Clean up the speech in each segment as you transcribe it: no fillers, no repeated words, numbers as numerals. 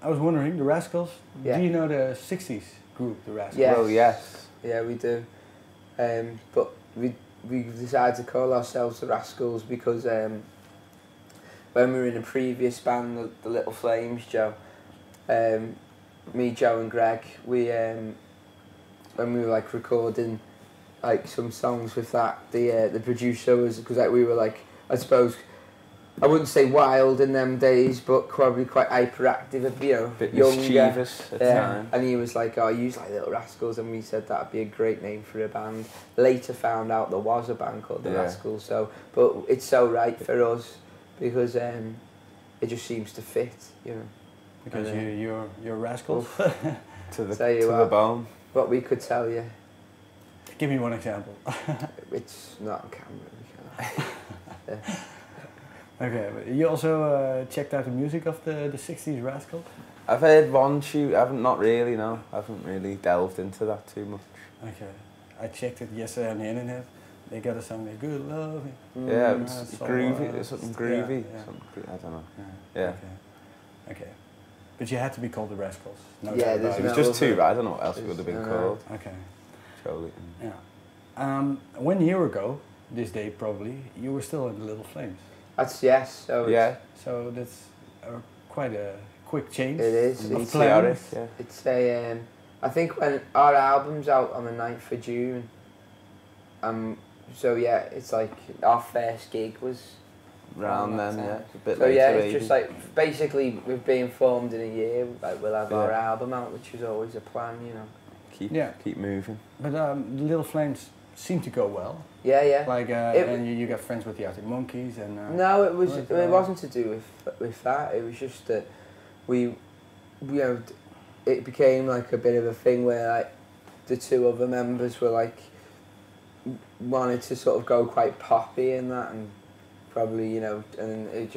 I was wondering, the Rascals, Yeah. do you know the 60s group, the Rascals? Yes. Well, yes. Yeah, we do. But we decided to call ourselves the Rascals because when we were in a previous band, the Little Flames, Joe, me, Joe and Greg, we when we were like recording like some songs with that, the producer was, because like we were like, I suppose, I wouldn't say wild in them days, but probably quite hyperactive, you know, Bit younger. mischievous at the time. And he was like, oh, use like Little Rascals, and we said that'd be a great name for a band. Later found out there was a band called the Rascals, so, but it's so right for us because it just seems to fit, you know. Because you're Rascals? to the bone. What we could tell you. Give me one example. It's not on camera. We can't. Okay, but you also checked out the music of the 60s Rascals? I've heard one tune, not really, no. I haven't really delved into that too much. Okay. I checked it yesterday on the internet. They got a song, Good Love. Yeah, it's groovy, something groovy. Yeah. I don't know. Yeah. Okay. But you had to be called the Rascals. No yeah, doubt about it was just too bad. I don't know what else it would have been called. Okay. Surely. Yeah. 1 year ago, this day probably, you were still in the Little Flames. That's yes. So yeah. So that's quite a quick change. It is. It's yeah. It's a. I think when our album's out on the 9th of June. So yeah, it's like our first gig was around then. Yeah. A bit so later, yeah, it's maybe. just like basically we've been formed in a year. Like we'll have our album out, which is always a plan, you know. Keep moving. But the Little Flames seemed to go well. Yeah, yeah. Like and you got friends with the Arctic Monkeys and. No, it wasn't to do with that. It was just that we it became like a bit of a thing where like the two other members were like wanted to sort of go quite poppy in that, and probably, you know, and it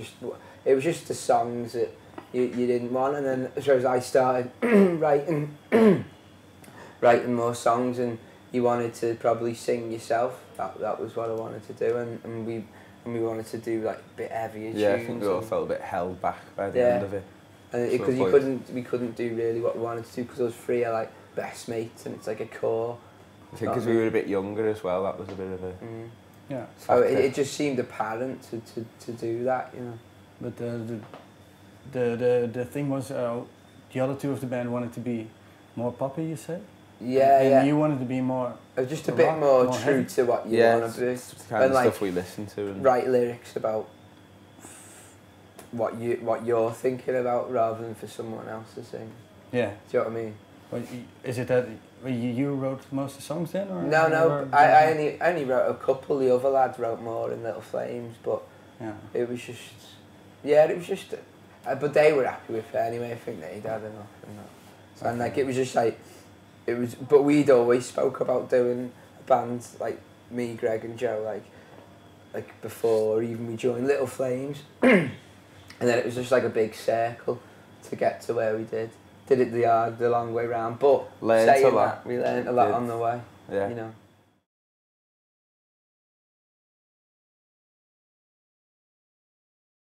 was just the songs that you didn't want, and then so as I started writing more songs, and you wanted to probably sing yourself. That was what I wanted to do, and we wanted to do like a bit heavier tunes. Yeah, I think we all felt a bit held back by the end of it. And because we couldn't do really what we wanted to do, because those three are like best mates, and it's like a core. I think because we were a bit younger as well, that was a bit of a yeah. So it just seemed apparent to do that, you know. But the thing was, the other two of the band wanted to be more poppy, you said. Yeah, and you wanted to be more. Just a bit more true heavy to what you want to be. It's the kind of stuff we listen to. And write lyrics about what you're thinking about rather than for someone else to sing. Yeah. Do you know what I mean? Well, is it that you wrote most of the songs then? Or no. I only wrote a couple. The other lads wrote more in Little Flames, but it was just but they were happy with it anyway. I think they'd had enough and that. And like it was just like. It was, but we'd always spoke about doing a band, like me, Greg and Joe, like before even we joined Little Flames, and then it was just like a big circle to get to where we did. Did it the long way round, but saying that, we learned a lot on the way, you know.